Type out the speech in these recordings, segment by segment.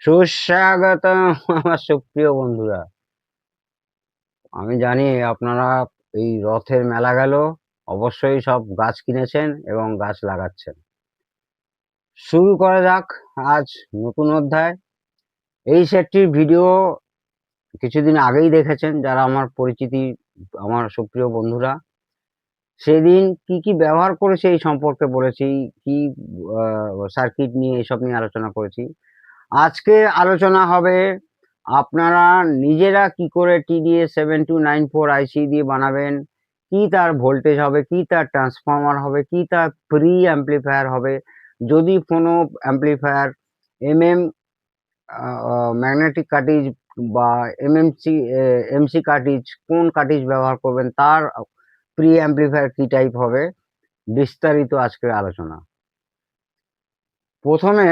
সুস্বাগতম আমার সুপ্রিয় বন্ধুরা। আমি জানি আপনারা এই রথের মেলা গেল, অবশ্যই সব গাছ কিনেছেন এবং গাছ লাগাচ্ছেন। শুরু করা যাক আজ নতুন অধ্যায়। এই সেটটির ভিডিও কিছুদিন আগেই দেখেছেন যারা আমার পরিচিতি, আমার সুপ্রিয় বন্ধুরা। সেদিন কি কি ব্যবহার করেছে এই সম্পর্কে বলেছি, কি সার্কিট নিয়ে এসব নিয়ে আলোচনা করেছি। আজকে আলোচনা হবে আপনারা নিজেরা কি করে TDS7294 আইসি দিয়ে বানাবেন, কি তার ভোল্টেজ হবে, কি তার ট্রান্সফর্মার হবে, কি তার প্রি অ্যাম্পলিফায়ার হবে, যদি কোনো অ্যাম্পলিফায়ার এমএম ম্যাগনেটিক কার্টিজ বা এমসি কার্টিজ, কোন কার্টিজ ব্যবহার করবেন, তার প্রি অ্যাম্পলিফায়ার কি টাইপ হবে, বিস্তারিত আজকের আলোচনা। প্রথমে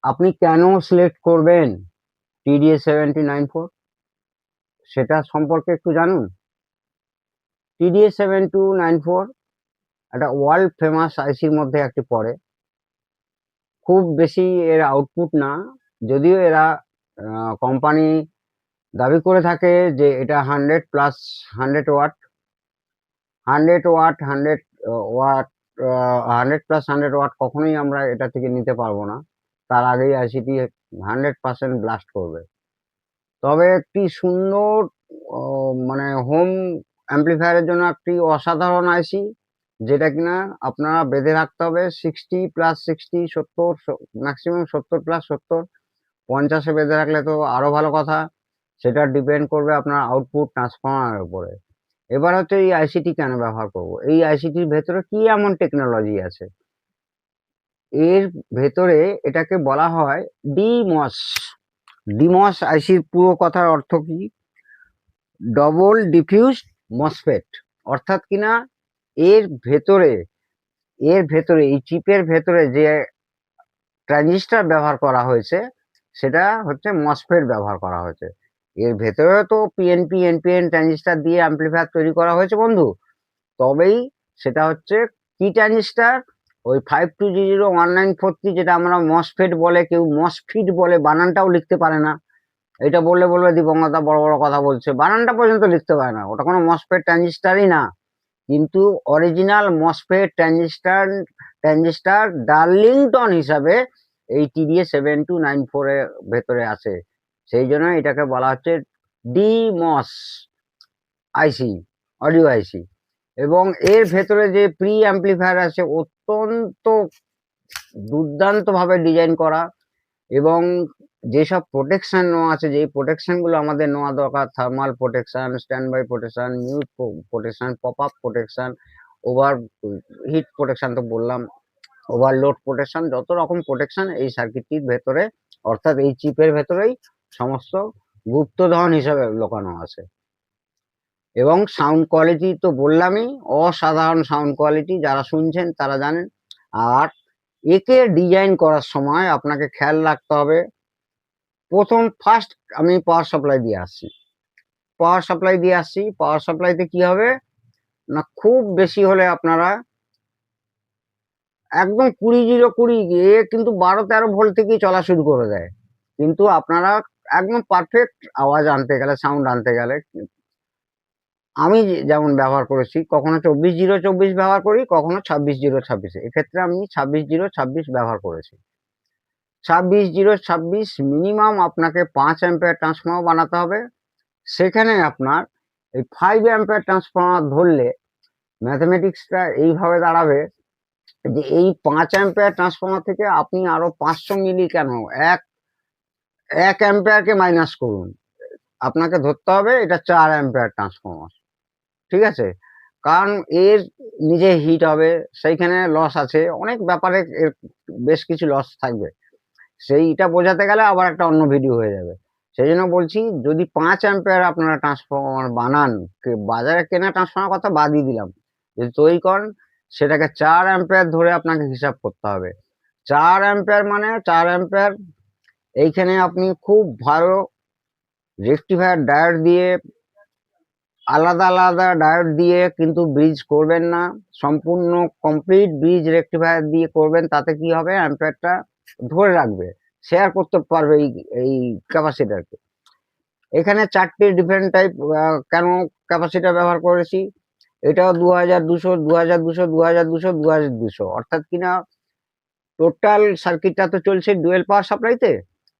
আপনি কেন সিলেক্ট করবেন TDS7294 সেটা সম্পর্কে একটু জানুন। TDS7294 একটা ওয়ার্ল্ড ফেমাস আইসির মধ্যে একটি পড়ে। খুব বেশি এর আউটপুট না, যদিও এরা কোম্পানি দাবি করে থাকে যে এটা 100 plus 100 watt, 100 watt 100 watt, 100 plus 100 watt কখনোই আমরা এটা থেকে নিতে পারবো না। তার আগেই আইসিটি 100% ব্লাস্ট করবে। তবে একটি সুন্দর মানে হোম অ্যাম্পলিফায়ারের জন্য একটি অসাধারণ আইসি, যেটা কিনা আপনারা বেঁধে রাখতে হবে 60 প্লাস 60, 70, ম্যাক্সিমাম 70 প্লাস 70, 50-এ বেঁধে রাখলে তো আরো ভালো কথা। সেটা ডিপেন্ড করবে আপনার আউটপুট ট্রান্সফর্মারের উপরে। এবার হচ্ছে এই আইসিটি কেন ব্যবহার করব, এই আইসিটির ভেতরে কি এমন টেকনোলজি আছে। এর ভেতরে এটাকে বলা হয় ডিমস। ডিমস আইসির পুরো কথার অর্থ কি? Double diffuse MOSFET. অর্থাৎ কিনা এর ভেতরে এই চিপের ভেতরে যে ট্রানজিস্টর ব্যবহার করা হয়েছে সেটা হচ্ছে মসফেট ব্যবহার করা হয়েছে। এর ভেতরে তো পিএনপি এনপিএন ট্রানজিস্টর দিয়ে অ্যাম্পলিফায়ার তৈরি করা হয়েছে বন্ধু। তবেই সেটা হচ্ছে কি ট্রানজিস্টর? ওই 52001943, যেটা আমরা মসফেট বলে, কেউ মসফিট বলে, বানানটাও লিখতে পারে না। এটা বললে বলবে দিবঙ্গতা বড় বড় কথা বলছে, বানানটা পর্যন্ত লিখতে পারে না। ওটা কোনো মসফেট ট্রানজিস্টারই না, কিন্তু অরিজিনাল মসফেট ট্রানজিস্টার ডার্লিংটন হিসাবে এই TDS7294 এর ভেতরে আছে। সেই জন্য এটাকে বলা হচ্ছে ডিমস আইসি, অডিও আইসি। এবং এর ভেতরে যে প্রি অ্যাম্পলিফায়ার আছে অত্যন্ত দুর্দান্ত ভাবে ডিজাইন করা, এবং যেসব প্রোটেকশন নেওয়া আছে, যেই প্রোটেকশন গুলো আমাদের নেওয়া দরকার, thermal protection, standby protection, mute protection, pop up protection, overheat protection তো বললাম, ওভারলোড প্রোটেকশন, যত রকম প্রোটেকশন এই সার্কিটটির ভেতরে, অর্থাৎ এই চিপের ভেতরেই সমস্ত গুপ্তধন হিসাবে লোকানো আছে। এবং সাউন্ড কোয়ালিটি তো বললামই, অসাধারণ সাউন্ড কোয়ালিটি, যারা শুনছেন তারা জানেন। আর একে ডিজাইন করার সময় আপনাকে খেয়াল রাখতে হবে, ফার্স্ট আমি পাওয়ার সাপ্লাই দিয়ে আসছি। পাওয়ার সাপ্লাইতে কি হবে না, খুব বেশি হলে আপনারা একদম 20-0-20 গিয়ে কিন্তু 12-13 ভোল্ট থেকেই চলা শুরু করে দেয়। কিন্তু আপনারা একদম পারফেক্ট আওয়াজ আনতে গেলে, সাউন্ড আনতে গেলে, আমি যেমন ব্যবহার করেছি, কখনো 24-0-24 ব্যবহার করি, কখনো 26-0-26। এক্ষেত্রে আমি 26-0-26 ব্যবহার করেছি। 26-0-26 মিনিমাম আপনাকে 5 অ্যাম্পিয়ার ট্রান্সফর্মার বানাতে হবে। সেখানে আপনার এই 5 অ্যাম্পিয়ার ট্রান্সফর্মার ধরলে ম্যাথমেটিক্সটা এইভাবে দাঁড়াবে যে এই 5 অ্যাম্পিয়ার ট্রান্সফর্মার থেকে আপনি আরো 500 মিলি কেন, এক অ্যাম্পিয়ারকে মাইনাস করুন, আপনাকে ধরতে হবে এটা 4 অ্যাম্পিয়ার ট্রান্সফর্মার। ঠিক আছে? কারণ এর নিজে হিট হবে, সেইখানে লস আছে, অনেক ব্যাপারে এর বেশ কিছু লস থাকবে। সেইটা বোঝাতে গেলে আবার একটা অন্য ভিডিও হয়ে যাবে। সেই জন্য বলছি, যদি 5 অ্যাম্পিয়ার আপনারা ট্রান্সফর্মার বানান, বাজারে কেনা ট্রান্সফর্মার কথা বাদই দিলাম, যদি তৈরি করেন সেটাকে 4 অ্যাম্পিয়ার ধরে আপনাকে হিসাব করতে হবে। 4 অ্যাম্পিয়ার মানে 4 অ্যাম্পিয়ার, এইখানে আপনি খুব ভালো রেকটিফায়ার ডায়োড দিয়ে, আলাদা আলাদা ডায়োড দিয়ে কিন্তু ব্রিজ করবেন না, সম্পূর্ণ কমপ্লিট ব্রিজ রেকটিফায়ার দিয়ে করবেন। তাতে কি হবে, অ্যাম্পিয়ারটা ধরে রাখবে। শেয়ার করতে পারবে এই ক্যাপাসিটারকে। এখানে 4টে ডিফারেন্ট টাইপ কেন ক্যাপাসিটার ব্যবহার করেছি, এটাও 2200, 2200, 2200, 2200, অর্থাৎ কিনা টোটাল সার্কিটটা তো চলছে ডুয়েল পাওয়ার সাপ্লাইতে।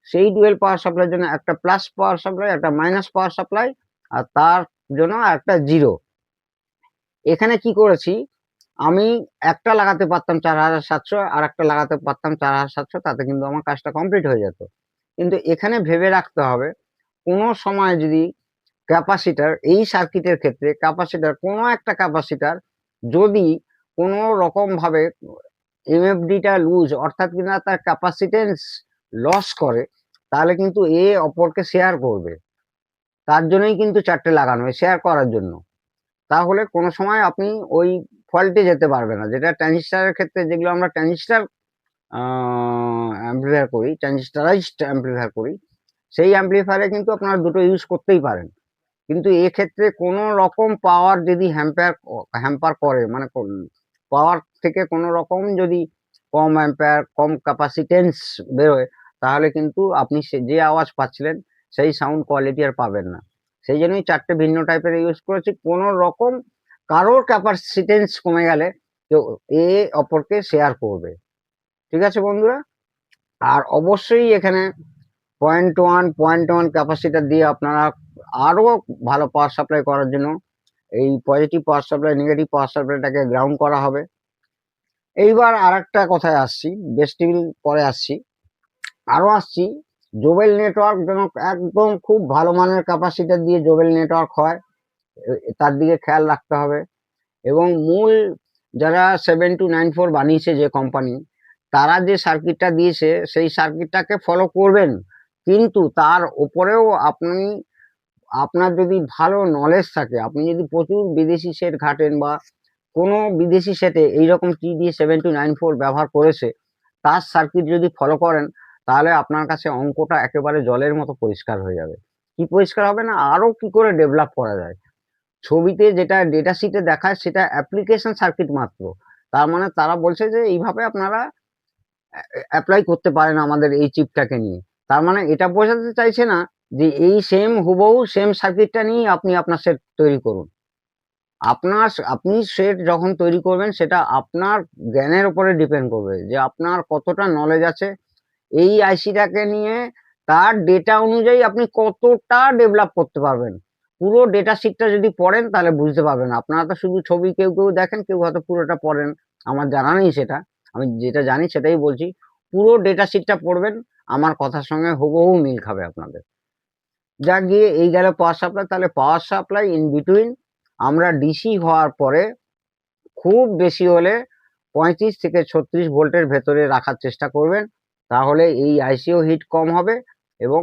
সেই ডুয়েল পাওয়ার সাপ্লাইয়ের জন্য একটা প্লাস পাওয়ার সাপ্লাই, একটা মাইনাস পাওয়ার সাপ্লাই, আর তার জন্য একটা জিরো। এখানে কি করেছি, আমি একটা লাগাতে পারতাম 4700, আর একটা লাগাতে পারতাম 4700, তাতে কিন্তু আমার কাজটা কমপ্লিট হয়ে যেত। কিন্তু এখানে ভেবে রাখতে হবে, কোনো সময় যদি ক্যাপাসিটার, এই সার্কিটের ক্ষেত্রে ক্যাপাসিটার, কোনো একটা ক্যাপাসিটার যদি কোনো রকম ভাবে এমএফডিটা লুজ, অর্থাৎ কিনা তার ক্যাপাসিটেন্স লস করে, তাহলে কিন্তু এ অপরকে শেয়ার করবে। তার জন্যই কিন্তু 4টে লাগানো হয়, শেয়ার করার জন্য। তাহলে কোনো সময় আপনি ওই ফল্টে যেতে পারবে না, যেটা ট্রানজিস্টারের ক্ষেত্রে, যেগুলো আমরা ট্রানজিস্টার অ্যাম্পলিফায়ার করি, ট্রানজিস্টারাইজড অ্যাম্পলিফায়ার করি, সেই অ্যাম্পলিফায়ারে কিন্তু আপনারা দুটো ইউজ করতেই পারেন। কিন্তু এক্ষেত্রে কোনো রকম পাওয়ার যদি হ্যাম্পার করে, মানে পাওয়ার থেকে কোনো রকম যদি কম অ্যাম্পায়ার, কম ক্যাপাসিটেন্স বেরোয়, তাহলে কিন্তু আপনি যে আওয়াজ পাচ্ছিলেন সেই সাউন্ড কোয়ালিটি আর পাবেন না। সেই জন্যই 4টে ভিন্ন টাইপের ইউজ করেছি। কোনো রকম কারোর ক্যাপাসিটেন্স কমে গেলে তো এ অপরকে শেয়ার করবে। ঠিক আছে বন্ধুরা? আর অবশ্যই এখানে 0.1 ক্যাপাসিটার দিয়ে আপনারা আরো ভালো পাওয়ার সাপ্লাই করার জন্য এই পজিটিভ পাওয়ার সাপ্লাই, নেগেটিভ পাওয়ার সাপ্লাইটাকে গ্রাউন্ড করা হবে। এইবার আর একটা কথায় আসছি, বেস টেবিল পরে আসছি, আরো আসছি জোবেল নেটওয়ার্ক যেন একদম খুব ভালো মানের ক্যাপাসিটার দিয়ে জোবেল নেটওয়ার্ক হয়, তার দিকে খেয়াল রাখতে হবে। এবং মূল যারা 7294 বানিয়েছে যে কোম্পানি, তারা যে সার্কিটটা দিয়েছে সেই সার্কিটটাকে ফলো করবেন, কিন্তু তার উপরেও আপনার যদি ভালো নলেজ থাকে, আপনি যদি প্রচুর বিদেশি সেট ঘাটেন, বা কোনো বিদেশি সেটে এইরকম TD7294 ব্যবহার করেছে, তার সার্কিট যদি ফলো করেন, তাহলে আপনার কাছে অঙ্কটা একেবারে জলের মতো পরিষ্কার হয়ে যাবে। কি পরিষ্কার হবে না, আরো কি করে ডেভেলপ করা যায়। ছবিতে যেটা ডেটা শিটে দেখায় সেটা অ্যাপ্লিকেশন সার্কিট মাত্র, তার মানে তারা বলছে যে এইভাবে আপনারা অ্যাপ্লাই করতে পারেন আমাদের এই চিপটাকে নিয়ে। তার মানে এটা বোঝাতে চাইছে না যে এই সেম হুবহু সেম সার্কিটটা নিয়ে আপনি আপনার সেট তৈরি করুন। আপনি সেট যখন তৈরি করবেন, সেটা আপনার জ্ঞানের উপরে ডিপেন্ড করবে, যে আপনার কতটা নলেজ আছে এই আইসিটাকে নিয়ে, তার ডেটা অনুযায়ী আপনি কতটা ডেভেলপ করতে পারবেন। পুরো ডেটা শিটটা যদি পড়েন তাহলে বুঝতে পারবেন। আপনারা তো শুধু ছবি কেউ কেউ দেখেন, কেউ হয়তো পুরোটা পড়েন, আমার জানা নেই সেটা, আমি যেটা জানি সেটাই বলছি। পুরো ডেটা শিটটা পড়বেন, আমার কথার সঙ্গে হুবহু মিল খাবে আপনাদের। যা গিয়ে এই গেল পাওয়ার সাপ্লাই। তাহলে পাওয়ার সাপ্লাই ইন বিটুইন আমরা ডিসি হওয়ার পরে খুব বেশি হলে 35 থেকে 36 ভোল্টের ভেতরে রাখার চেষ্টা করবেন, তাহলে এই আইসিও হিট কম হবে এবং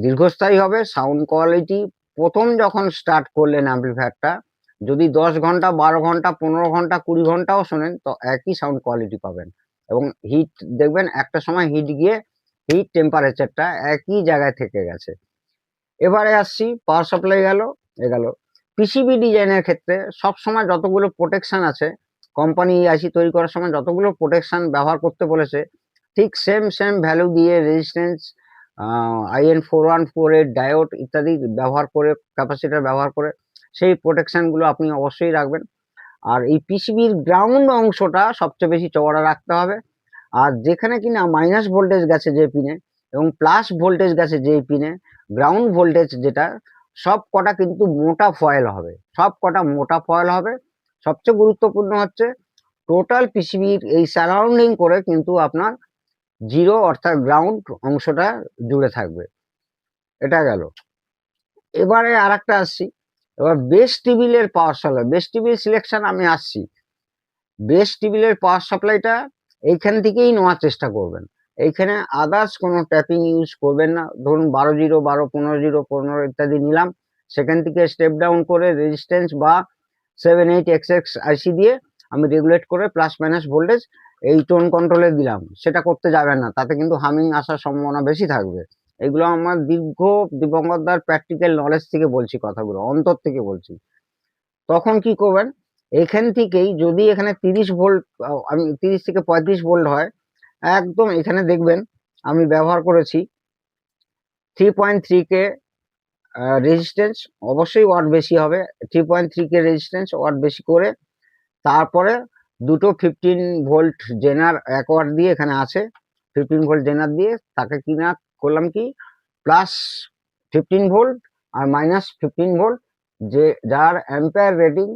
দীর্ঘস্থায়ী হবে। সাউন্ড কোয়ালিটি প্রথম যখন স্টার্ট করলেন অ্যাম্পলিফায়ারটা, যদি 10 ঘন্টা, 12 ঘন্টা, 15 ঘন্টা, 20 ঘন্টাও শোনেন, তো একই সাউন্ড কোয়ালিটি পাবেন। এবং হিট দেখবেন একটা সময় হিট গিয়ে হিট টেম্পারেচারটা একই জায়গায় থেকে গেছে। এবারে আসছি পাওয়ার সাপ্লাই গেল, পিসিবি ডিজাইনের ক্ষেত্রে সবসময় যতগুলো প্রোটেকশন আছে, কোম্পানি আইসি তৈরি করার সময় যতগুলো প্রোটেকশন ব্যবহার করতে বলেছে, ঠিক সেম ভ্যালু দিয়ে রেজিস্ট্যান্স, IN4148 ডায়োড ইত্যাদি ব্যবহার করে, ক্যাপাসিটার ব্যবহার করে সেই প্রোটেকশন গুলো আপনি অবশ্যই রাখবেন। আর এই পিসিবির গ্রাউন্ড অংশটা সবচেয়ে বেশি চওড়া রাখতে হবে। আর যেখানে কিনা মাইনাস ভোল্টেজ গেছে যে পিনে এবং প্লাস ভোল্টেজ গেছে যে পিনে, গ্রাউন্ড ভোল্টেজ যেটা, সব কটা কিন্তু মোটা ফয়েল হবে, সবচেয়ে গুরুত্বপূর্ণ হচ্ছে টোটাল পিসিবির এই সারাউন্ডিং করে কিন্তু আপনার জিরো, অর্থাৎ গ্রাউন্ড অংশটা জুড়ে থাকবে। এটা গেল। এবারে আর একটা আসছি, এবার বেস টেবিলের power supply, base table selection আমি আসছি। বেস টেবিলের পাওয়ার সাপ্লাইটা এইখান থেকেই নেওয়ার চেষ্টা করবেন। এইখানে আদার্স কোনো ট্যাপিং ইউজ করবেন না। ধরুন 12 0, 12, 15 0, 15 ইত্যাদি নিলাম, সেখান থেকে স্টেপ ডাউন করে রেজিস্ট্যান্স বা 78XX আইসি দিয়ে আমি রেগুলেট করে প্লাস মাইনাস ভোল্টেজ এই টোন কন্ট্রোলে দিলাম। সেটা করতে যাবেন না, তাতে কিন্তু হামিং আসার সম্ভাবনা বেশি থাকবে। এগুলো আমার দিবঙ্গতদার প্র্যাকটিক্যাল নলেজ থেকে বলছি, কথাগুলো অন্তর থেকে বলছি। তখন কি করবেন, এখান থেকেই যদি এখানে 30 ভোল্ট, আমি 30 থেকে 35 ভোল্ট হয়, একদম এখানে দেখবেন আমি ব্যবহার করেছি 3.3K রেজিস্ট্যান্স, অবশ্যই ওয়াট বেশি হবে, 3.3K রেজিস্ট্যান্স ওয়াট বেশি করে, তারপরে দুটো 15 ভোল্ট জেনার 1 ওয়াট দিয়ে এখানে আছে, 15 ভোল্ট জেনার দিয়ে তাকে কিনা করলাম কি প্লাস 15 ভোল্ট আর -15 ভোল্ট, যে যার অ্যাম্পায়ার রেটিং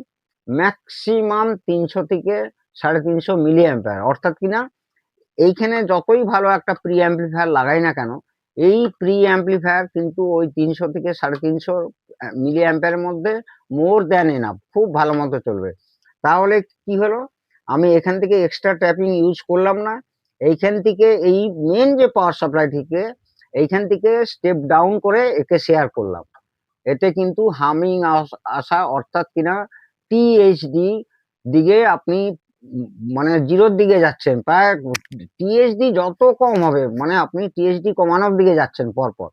ম্যাক্সিমাম 300 থেকে 350 মিলি অ্যাম্পায়ার। অর্থাৎ কিনা এইখানে যতই ভালো একটা প্রি অ্যাম্পলিফায়ার লাগাই না কেন, এই প্রি অ্যাম্পলিফায়ার কিন্তু ওই 300 থেকে 350 মিলি অ্যাম্পায়ারের মধ্যে মোর দ্যান এনাফ, খুব ভালো মতো চলবে। তাহলে কি হলো, আমি এখান থেকে এক্সট্রা ট্যাপিং ইউজ করলাম না, এইখান থেকে এই মেন যে পাওয়ার সাপ্লাই থেকে এইখান থেকে স্টেপ ডাউন করে একে শেয়ার করলাম। এতে কিন্তু হামিং আসা, অর্থাৎ কিনা টিএইচডি দিকে আপনি মানে জিরোর দিকে যাচ্ছেন, প্রায় টিএইচডি যত কম হবে মানে আপনি টিএইচডি কমানোর দিকে যাচ্ছেন পরপর।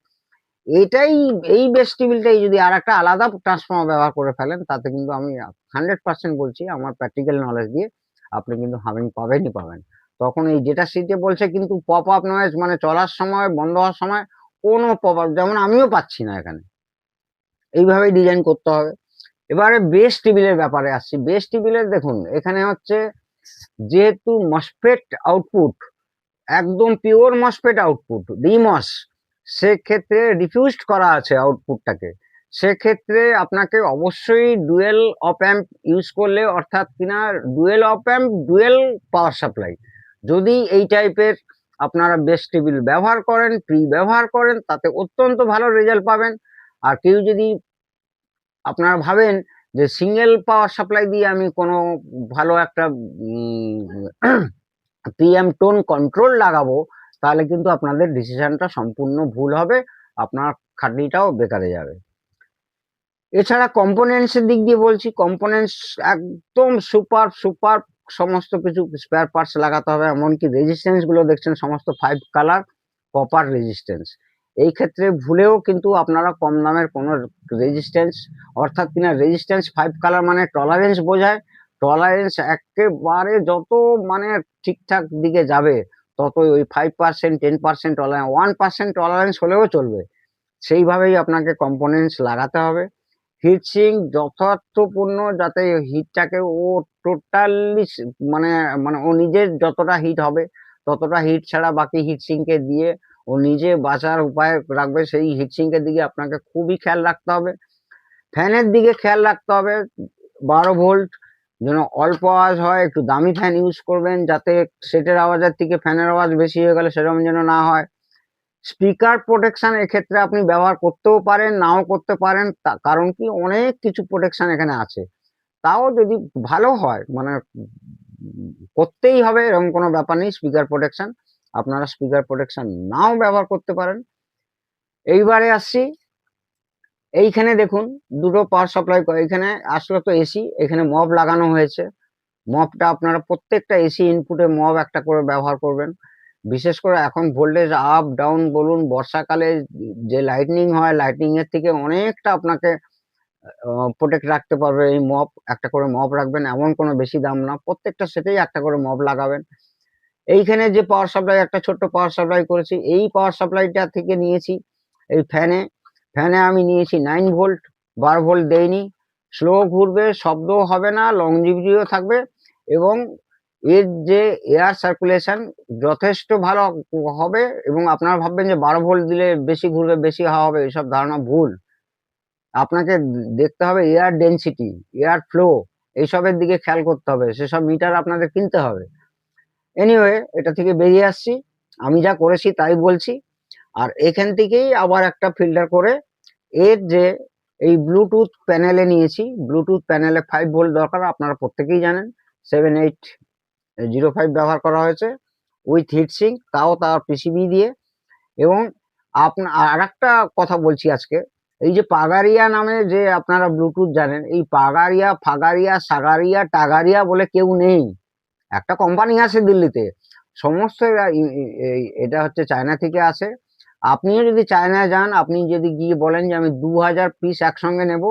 এটাই, এই বেস টেবিলটাই যদি আর একটা আলাদা ট্রান্সফর্মার ব্যবহার করে ফেলেন, তাতে কিন্তু আমি 100% বলছি আমার প্র্যাকটিক্যাল নলেজ দিয়ে, আপনি কিন্তু হামিং পাবেনই পাবেন। তখন এই যেটা সিটে বলছে কিন্তু পপ আপ নয়েজ, মানে চলার সময় বন্ধ হওয়ার সময় কোনো পপ আপ, যেমন আমিও পাচ্ছি না এখানে, এইভাবেই ডিজাইন করতে হবে। এবারে বেস টেবিলের ব্যাপারে আসছি। বেস টেবিলের দেখুন এখানে হচ্ছে, যেহেতু মসফেট আউটপুট একদম পিওর মসফেট আউটপুট ডিমস, সেক্ষেত্রে রিফিউজড করা আছে আউটপুটটাকে, সেক্ষেত্রে আপনাকে অবশ্যই ডুয়েল অপ অ্যাম্প ইউজ করলে, অর্থাৎ কিনা ডুয়েল অপ অ্যাম্প ডুয়েল পাওয়ার সাপ্লাই, যদি এই টাইপের আপনারা বেস টেবিল ব্যবহার করেন, প্রি ব্যবহার করেন, তাতে অত্যন্ত ভালো রেজাল্ট পাবেন। আর কেউ যদি আপনারা ভাবেন যে সিঙ্গেল পাওয়ার সাপ্লাই দিয়ে আমি কোনো ভালো একটা পিএম টোন কন্ট্রোল লাগাবো, তাহলে কিন্তু আপনাদের ডিসিশনটা সম্পূর্ণ ভুল হবে, আপনার খাটনিটাও বেকারে যাবে। এছাড়া কম্পোনেন্টস এর দিক দিয়ে বলছি, কম্পোনেন্টস একদম সুপার সুপার, সমস্ত কিছু স্পেয়ার পার্টস লাগাতে হবে, এমনকি রেজিস্ট্যান্স গুলো দেখছেন সমস্ত 5 কালার কপার রেজিস্ট্যান্স। এই ক্ষেত্রে ভুলেও কিন্তু আপনারা কম দামের কোনো রেজিস্ট্যান্স, অর্থাৎ কিনা রেজিস্ট্যান্স 5 কালার মানে টলারেন্স বোঝায়, টলারেন্স একেবারে যত মানে ঠিকঠাক দিকে যাবে, ততই ওই 5%, 10% টলারেন্স, 1% টলারেন্স হলেও চলবে, সেইভাবেই আপনাকে কম্পোনেন্টস লাগাতে হবে। হিটসিঙ্ক যথার্থপূর্ণ, যাতে হিটটাকে ও টোটালি মানে মানে ও নিজের যতটা হিট হবে ততটা হিট ছাড়া বাকি হিটসিঙ্কে দিয়ে ও নিজে বাঁচার উপায় রাখবে, সেই হিটসিঙ্কের দিকে আপনাকে খুবই খেয়াল রাখতে হবে। ফ্যানের দিকে খেয়াল রাখতে হবে, 12 ভোল্ট যেন অল্প আওয়াজ হয়, একটু দামি ফ্যান ইউজ করবেন, যাতে সেটের আওয়াজের থেকে ফ্যানের আওয়াজ বেশি হয়ে গেলে সেরকম যেন না হয়। স্পিকার প্রোটেকশন এক্ষেত্রে আপনি ব্যবহার করতেও পারেন, নাও করতে পারেন, কারণ কি অনেক কিছু প্রোটেকশন এখানে আছে। তাও যদি ভালো হয় মানে করতেই হবে এরকম কোনো ব্যাপার নেই, স্পিকার প্রোটেকশন আপনারা স্পিকার প্রোটেকশন নাও ব্যবহার করতে পারেন। এইবারে আসছি, এইখানে দেখুন দুটো পাওয়ার সাপ্লাই, এখানে আসলে তো এসি, এখানে মব লাগানো হয়েছে, মবটা আপনারা প্রত্যেকটা এসি ইনপুটে মব একটা করে ব্যবহার করবেন। বিশেষ করে এখন ভোল্টেজ আপ ডাউন বলুন, বর্ষাকালে যে লাইটনিং হয়, লাইটনিং এর থেকে অনেকটা আপনাকে প্রোটেক্ট রাখতে পারবে এই মব, একটা করে মব রাখবেন, এমন কোনো বেশি দাম না, প্রত্যেকটা সেটেই একটা করে মব লাগাবেন। এইখানে যে পাওয়ার সাপ্লাই, একটা ছোট্ট পাওয়ার সাপ্লাই করেছি, এই পাওয়ার সাপ্লাইটা থেকে নিয়েছি এই ফ্যানে, আমি নিয়েছি 9 ভোল্ট, 12 ভোল্ট দেইনি, স্লো ঘুরবে, শব্দ হবে না, লংজিভিটিও থাকবে, এবং এর যে এয়ার সার্কুলেশন যথেষ্ট ভালো হবে। এবং আপনারা ভাববেন যে 12 ভোল্ট দিলে বেশি ঘুরবে, বেশি হাওয়া হবে, এসব ধারণা ভুল। আপনাকে দেখতে হবে এয়ার ডেন্সিটি, এয়ার ফ্লো, এইসবের দিকে খেয়াল করতে হবে, সেসব মিটার আপনাদের কিনতে হবে। এনিওয়ে, এটা থেকে বেরিয়ে আসছি, আমি যা করেছি তাই বলছি। আর এখান থেকেই আবার একটা ফিল্টার করে এর যে এই ব্লুটুথ প্যানেলে নিয়েছি, ব্লুটুথ প্যানেলে 5 ভোল্ট দরকার, আপনারা প্রত্যেকেই জানেন, 7805 ব্যবহার করা হয়েছে উইথ হিটসিঙ্ক, তাও তার পিসিবি দিয়ে। এবং আপনার আর একটা কথা বলছি আজকে, এই যে পাগারিয়া নামে যে আপনারা ব্লুটুথ জানেন, এই পাগারিয়া, ফাগারিয়া, সাগারিয়া, টাগারিয়া বলে কেউ নেই, একটা কোম্পানি আছে দিল্লিতে, সমস্ত এটা হচ্ছে চায়না থেকে আসে। আপনিও যদি চায়নায় যান, আপনি যদি গিয়ে বলেন যে আমি 2000 পিস একসঙ্গে নেব,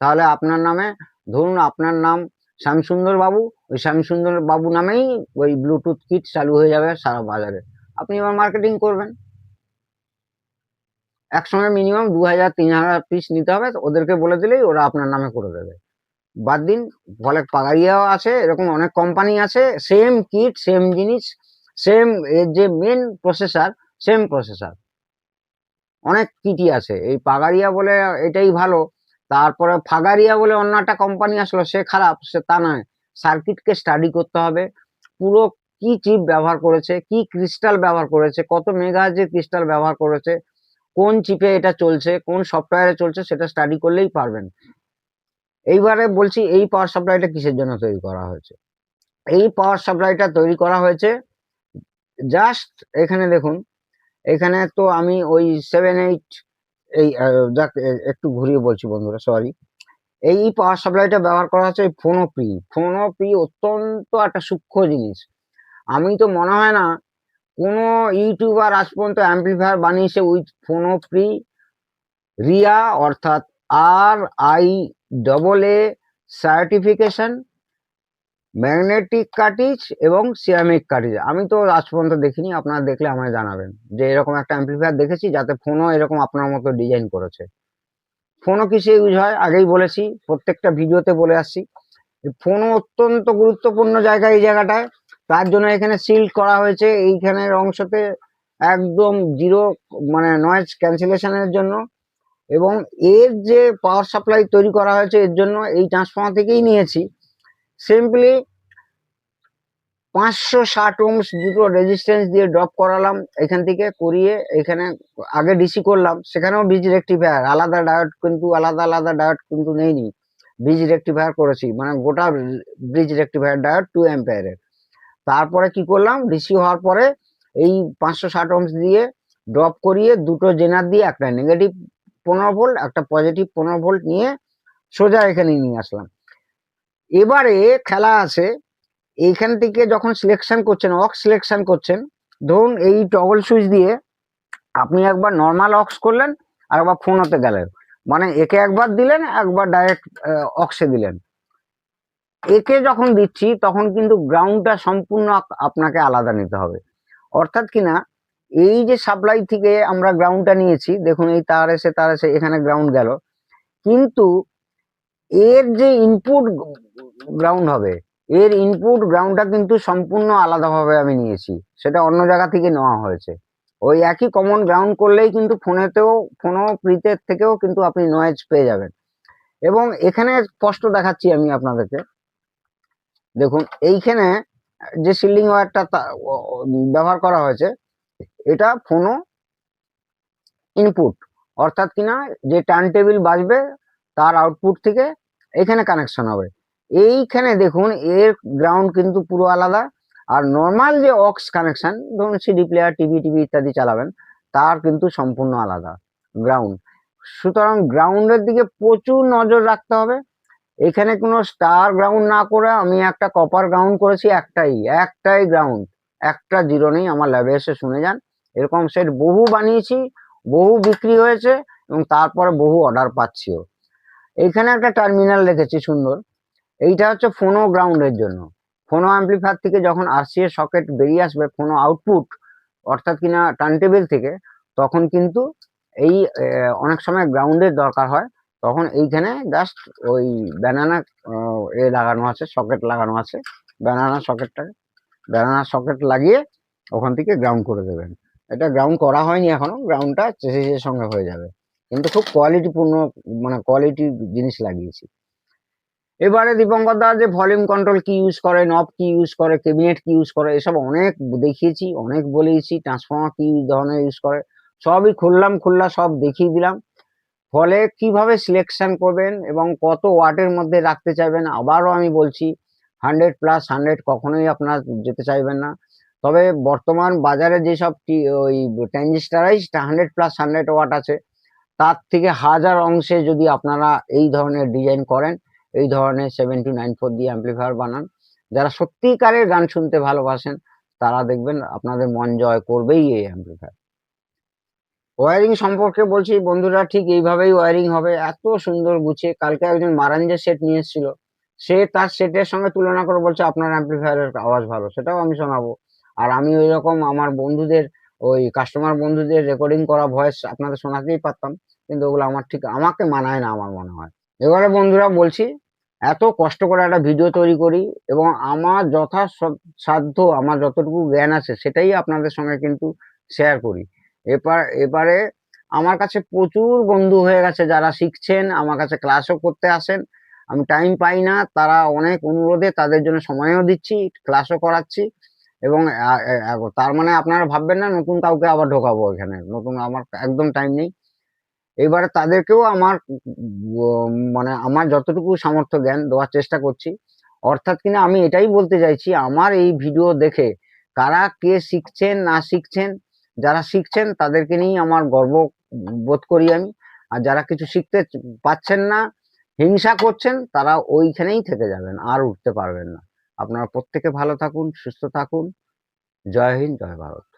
তাহলে আপনার নামে, ধরুন আপনার নাম শ্যামসুন্দর বাবু, ওই শ্যামসুন্দর বাবু নামেই ওই ব্লুটুথ কিট চালু হয়ে যাবে সারা বাজারে, আপনি এবার মার্কেটিং করবেন। একসঙ্গে মিনিমাম 2000-3000 পিস নিতে হবে, ওদেরকে বলে দিলেই ওরা আপনার নামে করে দেবে। বাদ দিন, ফলে পাগাড়িয়াও আছে, এরকম অনেক কোম্পানি আছে, সেম কিট সেম জিনিস, সেম এর যে মেন প্রসেসর, সেম প্রসেসর অনেক কিটই আছে। এই পাগাড়িয়া বলে এটাই ভালো, তারপরে ফাগাড়িয়া বলে অন্য একটা কোম্পানি আসলো, সে খারাপ, সে তা নয়। সার্কিটকে স্টাডি করতে হবে, পুরো কি চিপ ব্যবহার করেছে, কি ক্রিস্টাল ব্যবহার করেছে, কত মেগাহার্জের ক্রিস্টাল ব্যবহার করেছে, কোন চিপে এটা চলছে, কোন সফটওয়্যারে চলছে, সেটা স্টাডি করলেই পারবেন। এইবারে বলছি এই পাওয়ার সাপ্লাইটা কিসের জন্য তৈরি করা হয়েছে। এই পাওয়ার সাপ্লাইটা তৈরি করা হয়েছে জাস্ট, এখানে দেখুন, এখানে তো আমি ওই 7-8 এই যাক একটু ঘুরিয়ে বলছি বন্ধুরা, সরি। এই পাওয়ার সাপ্লাইটা ব্যবহার করা হচ্ছে ফোনোপ্রি। ফোনোপ্রি অত্যন্ত একটা সূক্ষ্ম জিনিস। আমি তো মনে হয় না কোনো ইউটিউবার আজ পর্যন্ত অ্যাম্পলিফায়ার বানিয়েছে উইথ ফোনোপ্রি রিয়া, অর্থাৎ RIAA সার্টিফিকেশন, ম্যাগনেটিক কার্টিজ এবং সিরামিক কার্টিজ। আমি তো আজ পর্যন্ত দেখিনি, আপনারা দেখলে আমায় জানাবেন যে এরকম একটা অ্যাম্পলিফায়ার দেখেছি যাতে ফোনও এরকম আপনার মতো ডিজাইন করেছে। ফোনও কিসে ইউজ হয় আগেই বলেছি, প্রত্যেকটা ভিডিওতে বলে আসছি। ফোনও অত্যন্ত গুরুত্বপূর্ণ জায়গা এই জায়গাটায়, তার জন্য এখানে সিল্ড করা হয়েছে এইখানের অংশতে একদম জিরো, মানে নয়েজ ক্যান্সেলেশনের জন্য। এবং এর যে পাওয়ার সাপ্লাই তৈরি করা হয়েছে এর জন্য এই ট্রান্সফর্মার থেকেই নিয়েছি। সিম্পলি 560 ওহমস দুটো রেজিস্ট্যান্স দিয়ে ড্রপ করালাম এখান থেকে, করিয়ে এখানে আগে ডিসি করলাম, সেখানেও ব্রিজ রেকটিফায়ার আলাদা ডায়োড, কিন্তু আলাদা আলাদা ডায়োড কিন্তু নেইনি, ব্রিজ রেকটিফায়ার করেছি, মানে গোটা ব্রিজ রেকটিফায়ার ডায়োড 2 অ্যাম্পিয়ারের। তারপরে কি করলাম, ডিসি হওয়ার পরে এই 560 ওহমস দিয়ে ড্রপ করিয়ে দুটো জেনার দিয়ে, একটা নেগেটিভ 15 ভোল্ট একটা পজিটিভ 15 ভোল্ট নিয়ে সোজা এখানে নিয়ে আসলাম। এবারে খেলা আছে, এইখান থেকে যখন সিলেকশন করছেন, অক্স সিলেকশন করছেন, ধরুন এই টগল সুইচ দিয়ে আপনি একবার নর্মাল অক্স করলেন আর একবার ফোনতে গেলেন, মানে একে একবার দিলেন, একবার ডাইরেক্ট অক্সে দিলেন। একে যখন দিচ্ছি তখন কিন্তু গ্রাউন্ডটা সম্পূর্ণ আপনাকে আলাদা নিতে হবে। অর্থাৎ কিনা এই যে সাপ্লাই থেকে আমরা গ্রাউন্ডটা নিয়েছি, দেখুন এই তার এসে এখানে গ্রাউন্ড গেল, কিন্তু এর যে ইনপুট গ্রাউন্ড হবে, এর ইনপুট গ্রাউন্ডটা কিন্তু সম্পূর্ণ আলাদাভাবে আমি নিয়েছি, সেটা অন্য জায়গা থেকে নেওয়া হয়েছে। ওই একই কমন গ্রাউন্ড করলেই কিন্তু ফোনেতেও, ফোনো প্রিতের থেকেও কিন্তু আপনি নয়েজ পেয়ে যাবেন। এবং এখানে স্পষ্ট দেখাচ্ছি আমি আপনাদেরকে, দেখুন এইখানে যে শিল্ডিং ওয়্যারটা ব্যবহার করা হয়েছে, এটা ফোনো ইনপুট, অর্থাৎ কিনা যে টার্ন টেবিল বাজবে তার আউটপুট থেকে এখানে কানেকশন হবে। এইখানে দেখুন এর গ্রাউন্ড কিন্তু পুরো আলাদা, আর নর্মাল যে অক্স কানেকশন, ধরুন সিডি প্লেয়ার, টিভি ইত্যাদি চালাবেন, তার কিন্তু সম্পূর্ণ আলাদা গ্রাউন্ড। সুতরাং গ্রাউন্ডের দিকে প্রচুর নজর রাখতে হবে। এখানে কোনো স্টার গ্রাউন্ড না করে আমি একটা কপার গ্রাউন্ড করেছি, একটাই গ্রাউন্ড, একটা জিরো নেই। আমার ল্যাবে এসে শুনে যান, এরকম সেট বহু বানিয়েছি, বহু বিক্রি হয়েছে এবং তারপরে বহু অর্ডার পাচ্ছিও। এইখানে একটা টার্মিনাল রেখেছি সুন্দর, এইটা হচ্ছে ফোনো গ্রাউন্ডের জন্য। ফোনো অ্যাম্পলিফায়ার থেকে যখন RCA সকেট বেরিয়ে আসবে ফোনো আউটপুট, অর্থাৎ কিনা টার্ন টেবিল থেকে, তখন কিন্তু এই অনেক সময় গ্রাউন্ডের দরকার হয়, তখন এইখানে জাস্ট ওই ব্যানানা লাগানো আছে, সকেট লাগানো আছে, ব্যানানা সকেট লাগিয়ে ওখান থেকে গ্রাউন্ড করে দেবেন। এটা গ্রাউন্ড করা হয়নি এখনো, গ্রাউন্ডটা চেসিসের সঙ্গে হয়ে যাবে, কিন্তু খুব কোয়ালিটিপূর্ণ, মানে কোয়ালিটি জিনিস লাগিয়েছি। এবারে দীপঙ্কর দা যে ভলিউম কন্ট্রোল কি ইউজ করে, নব কি ইউজ করে, ক্যাবিনেট কি ইউজ করে, এসব অনেক দেখিয়েছি, অনেক বলেছি, ট্রান্সফর্মার কি ধরনের ইউজ করে সবই খুললা সব দেখিয়ে দিলাম। ফলে কিভাবে সিলেকশন করবেন এবং কত ওয়াটের মধ্যে রাখতে চাইবেন, আবারও আমি বলছি 100+100 কখনোই আপনার যেতে চাইবেন না। তবে বর্তমান বাজারে যেসব ওই ট্রানজিস্টারাইজড 100+100 ওয়াট আছে, তার থেকে হাজার অংশে যদি আপনারা এই ধরনের ডিজাইন করেন, এই ধরনের 7294 দিয়ে অ্যাম্পলিফায়ার বানান, যারা সত্যিকারের গান শুনতে ভালোবাসেন তারা দেখবেন আপনাদের মন জয় করবেই এই অ্যাম্পলিফায়ার। ওয়ারিং সম্পর্কে বলছি বন্ধুরা, ঠিক এইভাবেই ওয়ারিং হবে, এত সুন্দর গুছিয়ে। কালকে একজন মারাঞ্জের সেট নিয়ে এসেছিল, সে তার সেটের সঙ্গে তুলনা করে বলছে আপনার অ্যাম্পলিফায়ারের আওয়াজ ভালো, সেটাও আমি শোনাবো। আর আমি ওই রকম আমার বন্ধুদের ওই কাস্টমার বন্ধুদের রেকর্ডিং করা ভয়েস আপনাদের শোনাতেই পারতাম, কিন্তু ওগুলো আমাকে মানায় না আমার মনে হয়। এবারে বন্ধুরা বলছি, এত কষ্ট করে একটা ভিডিও তৈরি করি এবং আমার সাধ্য আমার যতটুকু জ্ঞান আছে সেটাই আপনাদের সঙ্গে কিন্তু শেয়ার করি। এবারে আমার কাছে প্রচুর বন্ধু হয়ে গেছে যারা শিখছেন, আমার কাছে ক্লাসও করতে আসেন। আমি টাইম পাই না, তারা অনেক অনুরোধে তাদের জন্য সময়ও দিচ্ছি, ক্লাসও করাচ্ছি। এবং তার মানে আপনারা ভাববেন না নতুন কাউকে আবার ঢোকাবো এখানে, নতুন আমার একদম টাইম নেই। এবারে তাদেরকেও আমার মানে আমার যতটুকু সামর্থ্য জ্ঞান দেওয়ার চেষ্টা করছি। অর্থাৎ কিনা আমি এটাই বলতে চাইছি, আমার এই ভিডিও দেখে কারা কে শিখছেন না শিখছেন, যারা শিখছেন তাদেরকে নিয়েই আমার গর্ব বোধ করি আমি। আর যারা কিছু শিখতে পাচ্ছেন না, হিংসা করছেন, তারা ওইখানেই থেকে যাবেন, আর উঠতে পারবেন না। আপনারা প্রত্যেকে ভালো থাকুন, সুস্থ থাকুন। জয় হিন্দ, জয় ভারত।